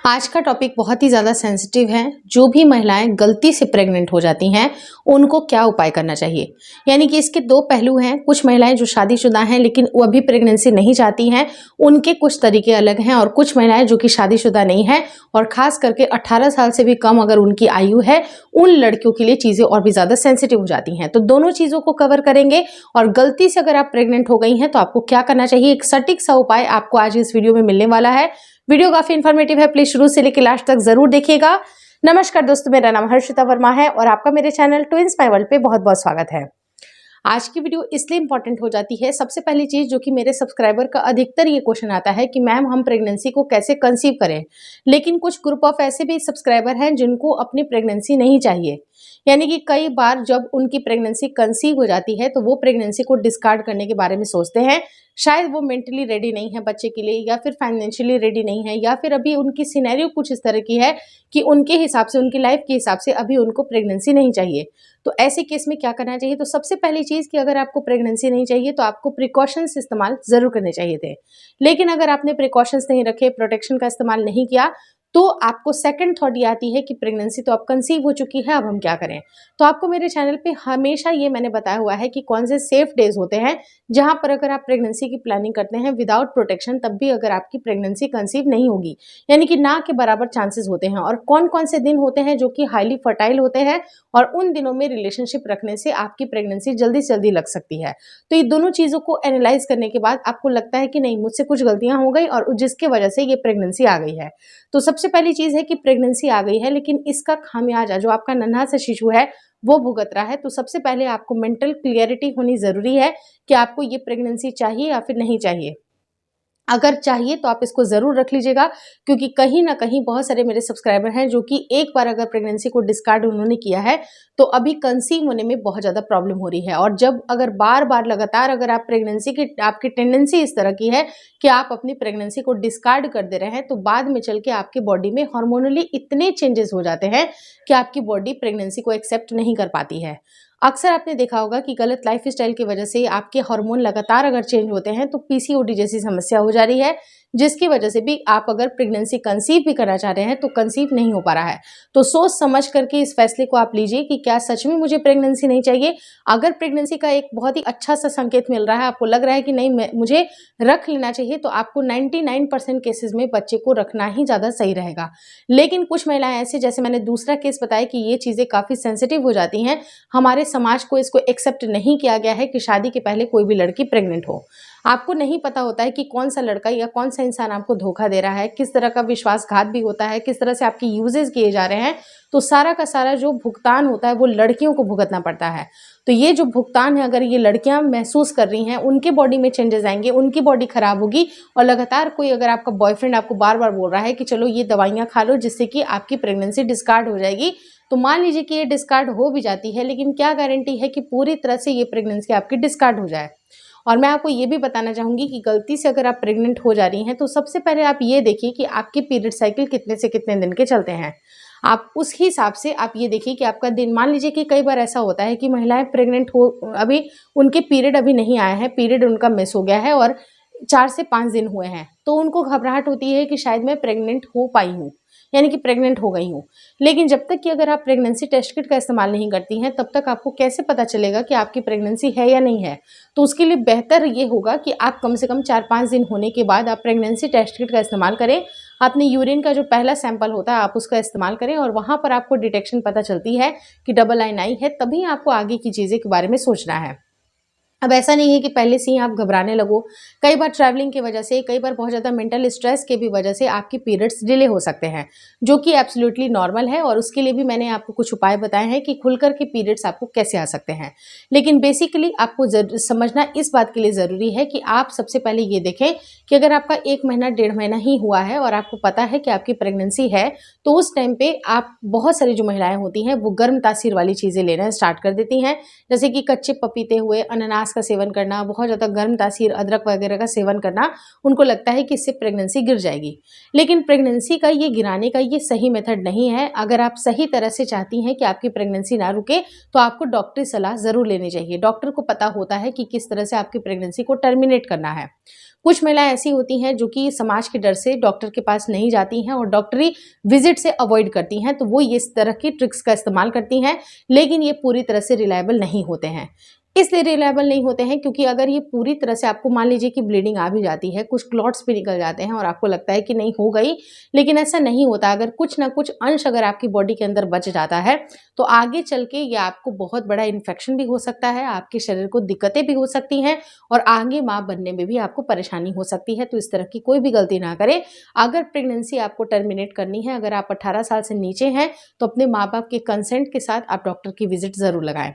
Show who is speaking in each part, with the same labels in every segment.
Speaker 1: आज का टॉपिक बहुत ही ज़्यादा सेंसिटिव है। जो भी महिलाएं गलती से प्रेग्नेंट हो जाती हैं उनको क्या उपाय करना चाहिए। यानी कि इसके दो पहलू हैं। कुछ महिलाएं जो शादीशुदा हैं लेकिन वो अभी प्रेगनेंसी नहीं चाहती हैं, उनके कुछ तरीके अलग हैं, और कुछ महिलाएं जो कि शादीशुदा नहीं हैं और खास करके 18 साल से भी कम अगर उनकी आयु है, उन लड़कियों के लिए चीज़ें और भी ज़्यादा सेंसिटिव हो जाती हैं। तो दोनों चीज़ों को कवर करेंगे। और गलती से अगर आप प्रेग्नेंट हो गई हैं तो आपको क्या करना चाहिए, एक सटीक सा उपाय आपको आज इस वीडियो में मिलने वाला है। वीडियो काफी इन्फॉर्मेटिव है, प्लीज शुरू से लेकर लास्ट तक जरूर देखिएगा। नमस्कार दोस्तों, मेरा नाम हर्षिता वर्मा है और आपका मेरे चैनल ट्विंस माय वर्ल्ड पे बहुत बहुत स्वागत है। आज की वीडियो इसलिए इंपॉर्टेंट हो जाती है। सबसे पहली चीज जो कि मेरे सब्सक्राइबर का अधिकतर ये क्वेश्चन आता है कि मैम हम प्रेगनेंसी को कैसे कंसीव करें, लेकिन कुछ ग्रुप ऑफ ऐसे भी सब्सक्राइबर हैं जिनको अपनी प्रेगनेंसी नहीं चाहिए। यानी कि कई बार जब उनकी प्रेगनेंसी कंसीव हो जाती है तो वो प्रेगनेंसी को डिस्कार्ड करने के बारे में सोचते हैं। शायद वो मेंटली रेडी नहीं है बच्चे के लिए, या फिर फाइनेंशियली रेडी नहीं है, या फिर अभी उनकी सिनेरियो कुछ इस तरह की है कि उनके हिसाब से, उनकी लाइफ के हिसाब से अभी उनको प्रेगनेंसी नहीं चाहिए। तो ऐसे केस में क्या करना चाहिए? तो सबसे पहली चीज कि अगर आपको प्रेगनेंसी नहीं चाहिए तो आपको प्रिकॉशंस इस्तेमाल जरूर करने चाहिए थे। लेकिन अगर आपने प्रिकॉशंस नहीं रखे, प्रोटेक्शन का इस्तेमाल नहीं किया, तो आपको सेकंड थॉट ये आती है कि प्रेगनेंसी तो अब कंसीव हो चुकी है, अब हम क्या करें। तो आपको मेरे चैनल पे हमेशा ये मैंने बताया हुआ है कि कौन से सेफ डेज होते हैं जहां पर अगर आप प्रेगनेंसी की प्लानिंग करते हैं विदाउट प्रोटेक्शन, तब भी अगर आपकी प्रेगनेंसी कंसीव नहीं होगी, यानी कि ना के बराबर चांसेस होते हैं। और कौन कौन से दिन होते हैं जो कि हाईली फर्टाइल होते हैं और उन दिनों में रिलेशनशिप रखने से आपकी प्रेगनेंसी जल्दी से जल्दी लग सकती है। तो ये दोनों चीजों को एनालाइज करने के बाद आपको लगता है कि नहीं, मुझसे कुछ गलतियां हो गई और जिसकी वजह से ये प्रेगनेंसी आ गई है। तो सबसे पहली चीज है कि प्रेगनेंसी आ गई है लेकिन इसका खामियाजा जो आपका नन्हा सा शिशु है वो भुगत रहा है। तो सबसे पहले आपको मेंटल क्लियरिटी होनी जरूरी है कि आपको ये प्रेगनेंसी चाहिए या फिर नहीं चाहिए। अगर चाहिए तो आप इसको जरूर रख लीजिएगा, क्योंकि कहीं ना कहीं बहुत सारे मेरे सब्सक्राइबर हैं जो कि एक बार अगर प्रेगनेंसी को डिस्कार्ड उन्होंने किया है तो अभी कंसीव होने में बहुत ज्यादा प्रॉब्लम हो रही है। और जब अगर बार बार लगातार अगर आप प्रेगनेंसी की, आपकी टेंडेंसी इस तरह की है कि आप अपनी प्रेगनेंसी को डिस्कार्ड कर दे रहे हैं, तो बाद में चल के आपकी बॉडी में हार्मोनली इतने चेंजेस हो जाते हैं कि आपकी बॉडी प्रेगनेंसी को एक्सेप्ट नहीं कर पाती है। अक्सर आपने देखा होगा कि गलत लाइफस्टाइल की वजह से आपके हार्मोन लगातार अगर चेंज होते हैं तो पीसीओडी जैसी समस्या हो जा रही है, जिसकी वजह से भी आप अगर प्रेगनेंसी कंसीव भी करना चाह रहे हैं तो कंसीव नहीं हो पा रहा है। तो सोच समझ करके इस फैसले को आप लीजिए कि क्या सच में मुझे प्रेगनेंसी नहीं चाहिए। अगर प्रेगनेंसी का एक बहुत ही अच्छा सा संकेत मिल रहा है, आपको लग रहा है कि नहीं मुझे रख लेना चाहिए, तो आपको 99% केसेस में बच्चे को रखना ही ज़्यादा सही रहेगा। लेकिन कुछ महिलाएं ऐसे, जैसे मैंने दूसरा केस बताया कि ये चीज़ें काफ़ी सेंसिटिव हो जाती हैं, हमारे समाज को इसको एक्सेप्ट नहीं किया गया है कि शादी के पहले कोई भी लड़की प्रेग्नेंट हो। आपको नहीं पता होता है कि कौन सा लड़का या कौन सा इंसान आपको धोखा दे रहा है, किस तरह का विश्वासघात भी होता है, किस तरह से आपके यूजेस किए जा रहे हैं। तो सारा का सारा जो भुगतान होता है वो लड़कियों को भुगतना पड़ता है। तो ये जो भुगतान है, अगर ये लड़कियां महसूस कर रही हैं, उनके बॉडी में चेंजेस आएंगे, उनकी बॉडी खराब होगी। और लगातार कोई अगर आपका बॉयफ्रेंड आपको बार बार बोल रहा है कि चलो ये दवाइयां खा लो जिससे कि आपकी प्रेगनेंसी डिस्कार्ड हो जाएगी, तो मान लीजिए कि ये डिस्कार्ड हो भी जाती है, लेकिन क्या गारंटी है कि पूरी तरह से ये प्रेगनेंसी आपकी डिस्कार्ड हो जाए। और मैं आपको ये भी बताना चाहूंगी कि गलती से अगर आप प्रेग्नेंट हो जा रही हैं तो सबसे पहले आप ये देखिए कि आपके पीरियड साइकिल कितने से कितने दिन के चलते हैं। आप उस हिसाब से आप ये देखिए कि आपका दिन, मान लीजिए कि कई बार ऐसा होता है कि महिलाएं प्रेग्नेंट हो, अभी उनके पीरियड अभी नहीं आए हैं, पीरियड उनका मिस हो गया है और 4 से 5 दिन हुए हैं, तो उनको घबराहट होती है कि शायद मैं प्रेग्नेंट हो पाई हूँ, यानी कि प्रेग्नेंट हो गई हूँ। लेकिन जब तक कि अगर आप प्रेगनेंसी टेस्ट किट का इस्तेमाल नहीं करती हैं, तब तक आपको कैसे पता चलेगा कि आपकी प्रेगनेंसी है या नहीं है। तो उसके लिए बेहतर ये होगा कि आप कम से कम 4-5 दिन होने के बाद आप प्रेगनेंसी टेस्ट किट का इस्तेमाल करें। अपने यूरिन का जो पहला सैंपल होता है आप उसका इस्तेमाल करें, और वहाँ पर आपको डिटेक्शन पता चलती है कि डबल लाइन आई है, तभी आपको आगे की चीज़ें के बारे में सोचना है। अब ऐसा नहीं है कि पहले से ही आप घबराने लगो। कई बार ट्रैवलिंग की वजह से, कई बार बहुत ज़्यादा मेंटल स्ट्रेस के भी वजह से आपके पीरियड्स डिले हो सकते हैं, जो कि एब्सोल्युटली नॉर्मल है। और उसके लिए भी मैंने आपको कुछ उपाय बताए हैं कि खुलकर के पीरियड्स आपको कैसे आ सकते हैं। लेकिन बेसिकली आपको समझना इस बात के लिए ज़रूरी है कि आप सबसे पहले ये देखें कि अगर आपका 1 महीना 1.5 महीना ही हुआ है और आपको पता है कि आपकी प्रेगनेंसी है, तो उस टाइम पे आप, बहुत सारी जो महिलाएं होती हैं वो गर्म तासीर वाली चीज़ें लेना स्टार्ट कर देती हैं, जैसे कि कच्चे पपीते हुए, अनानास मांस का सेवन करना, बहुत ज़्यादा गर्म तासीर अदरक वगैरह का सेवन करना, उनको लगता है कि इससे प्रेगनेंसी गिर जाएगी। लेकिन प्रेगनेंसी का ये गिराने का ये सही मेथड नहीं है। अगर आप सही तरह से चाहती हैं कि आपकी प्रेगनेंसी ना रुके तो आपको डॉक्टरी सलाह ज़रूर लेनी चाहिए। डॉक्टर को पता होता है कि किस तरह से आपकी प्रेगनेंसी को टर्मिनेट करना है। कुछ महिलाएं ऐसी होती हैं जो कि समाज के डर से डॉक्टर के पास नहीं जाती हैं और डॉक्टरी विजिट से अवॉइड करती हैं, तो वो इस तरह की ट्रिक्स का इस्तेमाल करती हैं, लेकिन ये पूरी तरह से रिलायबल नहीं होते हैं। इसलिए रिलायबल नहीं होते हैं क्योंकि अगर ये पूरी तरह से आपको मान लीजिए कि ब्लीडिंग आ भी जाती है, कुछ क्लॉट्स भी निकल जाते हैं और आपको लगता है कि नहीं हो गई, लेकिन ऐसा नहीं होता। अगर कुछ ना कुछ अंश अगर आपकी बॉडी के अंदर बच जाता है तो आगे चल के ये आपको बहुत बड़ा इन्फेक्शन भी हो सकता है, आपके शरीर को दिक्कतें भी हो सकती हैं और आगे माँ बनने में भी आपको परेशानी हो सकती है। तो इस तरह की कोई भी गलती ना करें। अगर प्रेगनेंसी आपको टर्मिनेट करनी है, अगर आप 18 साल से नीचे हैं, तो अपने माँ बाप के कंसेंट के साथ आप डॉक्टर की विजिट ज़रूर लगाएं।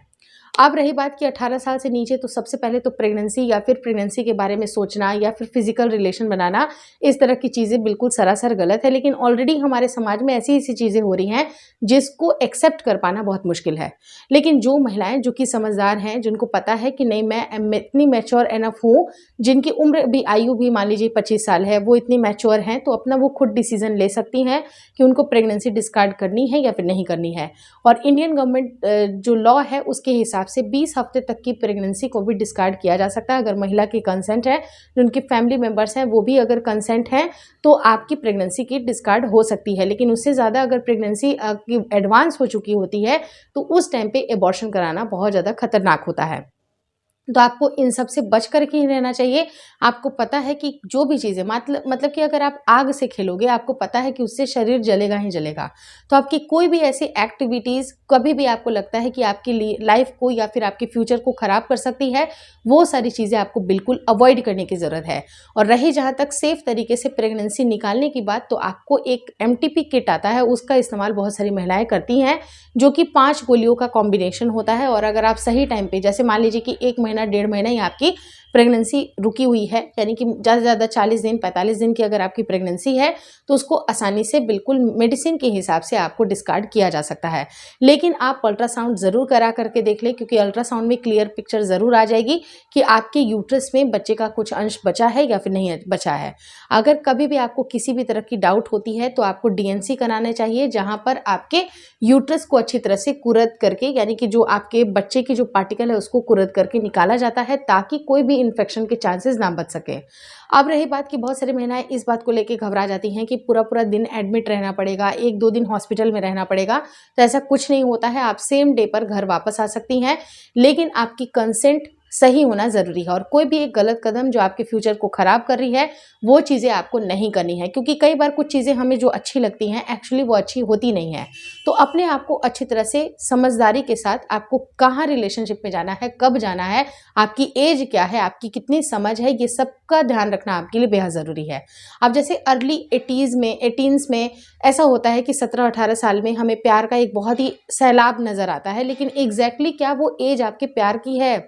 Speaker 1: अब रही बात कि 18 साल से नीचे, तो सबसे पहले तो प्रेगनेंसी या फिर प्रेगनेंसी के बारे में सोचना या फिर फिजिकल रिलेशन बनाना, इस तरह की चीज़ें बिल्कुल सरासर गलत है। लेकिन ऑलरेडी हमारे समाज में ऐसी ऐसी चीज़ें हो रही हैं जिसको एक्सेप्ट कर पाना बहुत मुश्किल है। लेकिन जो महिलाएं जो कि समझदार हैं, जिनको पता है कि नहीं मैं इतनी मैच्योर एनफ हूँ, जिनकी उम्र भी आयु भी मान लीजिए 25 साल है, वो इतनी मैच्योर हैं, तो अपना वो खुद डिसीजन ले सकती हैं कि उनको प्रेगनेंसी डिस्कार्ड करनी है या फिर नहीं करनी है। और इंडियन गवर्नमेंट जो लॉ है उसके हिसाब से 20 हफ्ते तक की प्रेगनेंसी को भी डिस्कार्ड किया जा सकता है। अगर महिला की कंसेंट है, जो उनकी फैमिली मेंबर्स हैं वो भी अगर कंसेंट हैं, तो आपकी प्रेगनेंसी की डिस्कार्ड हो सकती है। लेकिन उससे ज़्यादा अगर प्रेगनेंसी की एडवांस हो चुकी होती है तो उस टाइम पे एबॉर्शन कराना बहुत ज़्यादा खतरनाक होता है। तो आपको इन सब से बच कर के ही रहना चाहिए। आपको पता है कि जो भी चीज़ें मतलब कि अगर आप आग से खेलोगे, आपको पता है कि उससे शरीर जलेगा ही जलेगा। तो आपकी कोई भी ऐसी एक्टिविटीज़ कभी भी आपको लगता है कि आपकी लाइफ को या फिर आपके फ्यूचर को ख़राब कर सकती है, वो सारी चीज़ें आपको बिल्कुल अवॉइड करने की ज़रूरत है। और रही जहाँ तक सेफ़ तरीके से प्रेगनेंसी निकालने की बात, तो आपको एक एमटीपी किट आता है, उसका इस्तेमाल बहुत सारी महिलाएँ करती हैं, जो कि 5 गोलियों का कॉम्बिनेशन होता है। और अगर आप सही टाइम पे, जैसे मान लीजिए कि 1 महीना 1.5 महीना ही आपकी प्रेगनेंसी रुकी हुई है, यानी कि ज़्यादा से ज़्यादा 40 दिन 45 दिन की अगर आपकी प्रेगनेंसी है, तो उसको आसानी से बिल्कुल मेडिसिन के हिसाब से आपको डिस्कार्ड किया जा सकता है। लेकिन आप अल्ट्रासाउंड ज़रूर करा करके देख लें, क्योंकि अल्ट्रासाउंड में क्लियर पिक्चर ज़रूर आ जाएगी कि आपके यूट्रस में बच्चे का कुछ अंश बचा है या फिर नहीं बचा है। अगर कभी भी आपको किसी भी तरह की डाउट होती है तो आपको डीएनसी कराना चाहिए, जहाँ पर आपके यूट्रस को अच्छी तरह से कुरद करके, यानी कि जो आपके बच्चे की जो पार्टिकल है उसको कुरद करके निकाला जाता है, ताकि कोई भी इन्फेक्शन के चांसेस ना बच सके। अब रही बात कि बहुत सारी महिलाएं इस बात को लेकर घबरा जाती हैं कि पूरा पूरा दिन एडमिट रहना पड़ेगा, 1-2 दिन हॉस्पिटल में रहना पड़ेगा। तो ऐसा कुछ नहीं होता है, आप सेम डे पर घर वापस आ सकती हैं, लेकिन आपकी कंसेंट सही होना ज़रूरी है। और कोई भी एक गलत कदम जो आपके फ्यूचर को ख़राब कर रही है, वो चीज़ें आपको नहीं करनी है, क्योंकि कई बार कुछ चीज़ें हमें जो अच्छी लगती हैं एक्चुअली वो अच्छी होती नहीं है। तो अपने आप को अच्छी तरह से समझदारी के साथ, आपको कहाँ रिलेशनशिप में जाना है, कब जाना है, आपकी एज क्या है, आपकी कितनी समझ है, ये सब का ध्यान रखना आपके लिए बेहद ज़रूरी है। अब जैसे अर्ली 18s में ऐसा होता है कि 17-18 साल में हमें प्यार का एक बहुत ही सैलाब नज़र आता है, लेकिन एग्जैक्टली क्या वो एज आपके प्यार की है,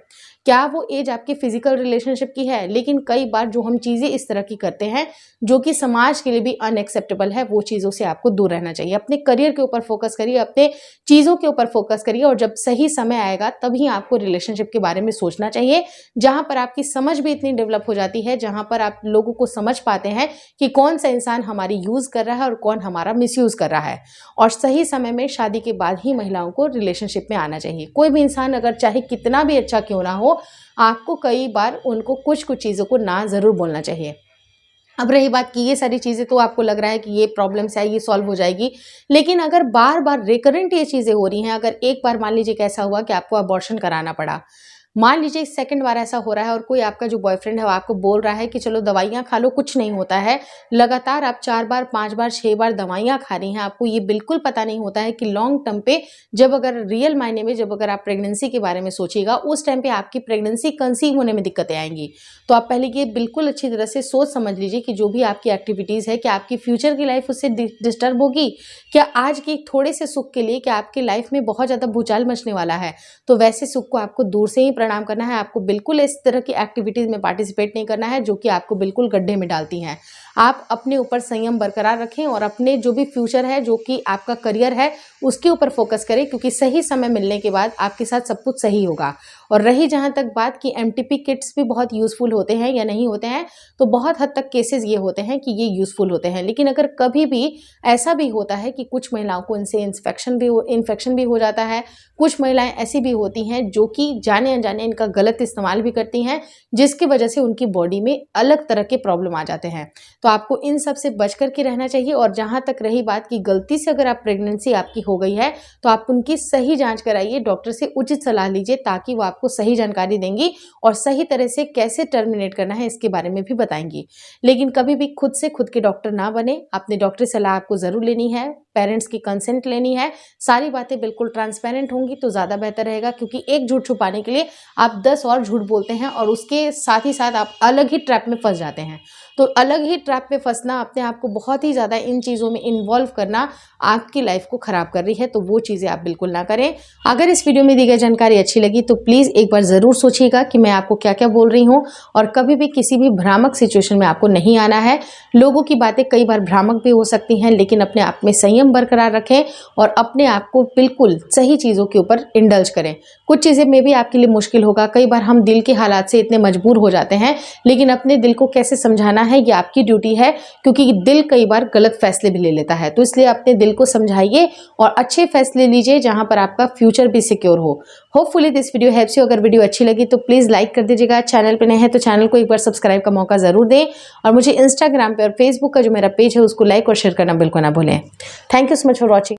Speaker 1: क्या वो एज आपके फिजिकल रिलेशनशिप की है? लेकिन कई बार जो हम चीज़ें इस तरह की करते हैं जो कि समाज के लिए भी अनएक्सेप्टेबल है, वो चीज़ों से आपको दूर रहना चाहिए। अपने करियर के ऊपर फोकस करिए, अपने चीज़ों के ऊपर फोकस करिए, और जब सही समय आएगा तभी आपको रिलेशनशिप के बारे में सोचना चाहिए, जहाँ पर आपकी समझ भी इतनी डेवलप हो जाती है, जहाँ पर आप लोगों को समझ पाते हैं कि कौन सा इंसान हमारी यूज़ कर रहा है और कौन हमारा मिसयूज़ कर रहा है। और सही समय में शादी के बाद ही महिलाओं को रिलेशनशिप में आना चाहिए। कोई भी इंसान अगर चाहे कितना भी अच्छा क्यों ना हो, आपको कई बार उनको कुछ चीज़ों को ना ज़रूर बोलना चाहिए। अब रही बात कि ये सारी चीज़ें तो आपको लग रहा है कि ये प्रॉब्लम्स है, ये सॉल्व हो जाएगी, लेकिन अगर बार बार रिकरेंट ये चीज़ें हो रही हैं, अगर एक बार मान लीजिए कि ऐसा हुआ कि आपको अबॉर्शन कराना पड़ा, मान लीजिए सेकंड बार ऐसा हो रहा है और कोई आपका जो बॉयफ्रेंड है वो आपको बोल रहा है कि चलो दवाइयाँ खा लो, कुछ नहीं होता है, लगातार आप 4 बार 5 बार 6 बार दवाइयाँ खा रही हैं, आपको ये बिल्कुल पता नहीं होता है कि लॉन्ग टर्म पे, जब अगर रियल मायने में जब अगर आप प्रेगनेंसी के बारे में सोचिएगा, उस टाइम पे आपकी प्रेगनेंसी कंसीव होने में दिक्कतें आएंगी। तो आप पहले ये बिल्कुल अच्छी तरह से सोच समझ लीजिए कि जो भी आपकी एक्टिविटीज़ है, क्या आपकी फ्यूचर की लाइफ उससे डिस्टर्ब होगी, क्या आज के थोड़े से सुख के लिए क्या आपकी लाइफ में बहुत ज़्यादा भूचाल मचने वाला है। तो वैसे सुख को आपको दूर से ही प्रणाम करना है। आपको बिल्कुल इस तरह की एक्टिविटीज़ में पार्टिसिपेट नहीं करना है जो कि आपको बिल्कुल गड्ढे में डालती हैं। आप अपने ऊपर संयम बरकरार रखें और अपने जो भी फ्यूचर है, जो कि आपका करियर है, उसके ऊपर फोकस करें, क्योंकि सही समय मिलने के बाद आपके साथ सब कुछ सही होगा। और रही जहाँ तक बात कि एमटीपी किट्स भी बहुत यूज़फुल होते हैं या नहीं होते हैं, तो बहुत हद तक केसेस ये होते हैं कि ये यूज़फुल होते हैं। लेकिन अगर कभी भी ऐसा भी होता है कि कुछ महिलाओं को इनसे इन्फेक्शन भी हो जाता है, कुछ महिलाएं ऐसी भी होती हैं जो कि जाने अनजाने इनका गलत इस्तेमाल भी करती हैं, जिसकी वजह से उनकी बॉडी में अलग तरह के प्रॉब्लम आ जाते हैं। तो आपको इन सब से बच करके रहना चाहिए। और जहाँ तक रही बात कि गलती से अगर आप प्रेगनेंसी आपकी हो गई है, तो आप उनकी सही जांच कराइए, डॉक्टर से उचित सलाह लीजिए, ताकि वो आपको सही जानकारी देंगी और सही तरह से कैसे टर्मिनेट करना है इसके बारे में भी बताएंगी। लेकिन कभी भी खुद से खुद के डॉक्टर ना बने, अपने डॉक्टर की सलाह आपको ज़रूर लेनी है, पेरेंट्स की कंसेंट लेनी है, सारी बातें बिल्कुल ट्रांसपेरेंट होंगी तो ज़्यादा बेहतर रहेगा। क्योंकि एक झूठ छुपाने के लिए आप 10 और झूठ बोलते हैं और उसके साथ ही साथ आप अलग ही ट्रैप में फंस जाते हैं। तो अलग ही ट्रैप में फंसना, अपने आप को बहुत ही ज़्यादा इन चीज़ों में इन्वॉल्व करना आपकी लाइफ को ख़राब कर रही है, तो वो चीज़ें आप बिल्कुल ना करें। अगर इस वीडियो में दी गई जानकारी अच्छी लगी तो प्लीज़ एक बार ज़रूर सोचिएगा कि मैं आपको क्या क्या बोल रही हूँ, और कभी भी किसी भी भ्रामक सिचुएशन में आपको नहीं आना है। लोगों की बातें कई बार भ्रामक भी हो सकती हैं, लेकिन अपने आप में संयम बरकरार रखें और अपने आप को बिल्कुल सही चीज़ों के ऊपर इंडल्ज करें। कुछ चीज़ें में भी आपके लिए मुश्किल होगा, कई बार हम दिल के हालात से इतने मजबूर हो जाते हैं, लेकिन अपने दिल को कैसे समझाना है ये आपकी ड्यूटी है, क्योंकि दिल कई बार गलत फैसले भी ले लेता है। तो इसलिए अपने दिल को समझाइए और अच्छे फैसले लीजिए जहां पर आपका फ्यूचर भी सिक्योर हो। Hopefully this video helps you. अगर वीडियो अच्छी लगी तो प्लीज़ लाइक कर दीजिएगा। चैनल पे नए हैं तो चैनल को एक बार सब्सक्राइब का मौका ज़रूर दें, और मुझे इंस्टाग्राम पे और फेसबुक का जो मेरा पेज है उसको लाइक और शेयर करना बिल्कुल ना भूलें। Thank you so much for watching.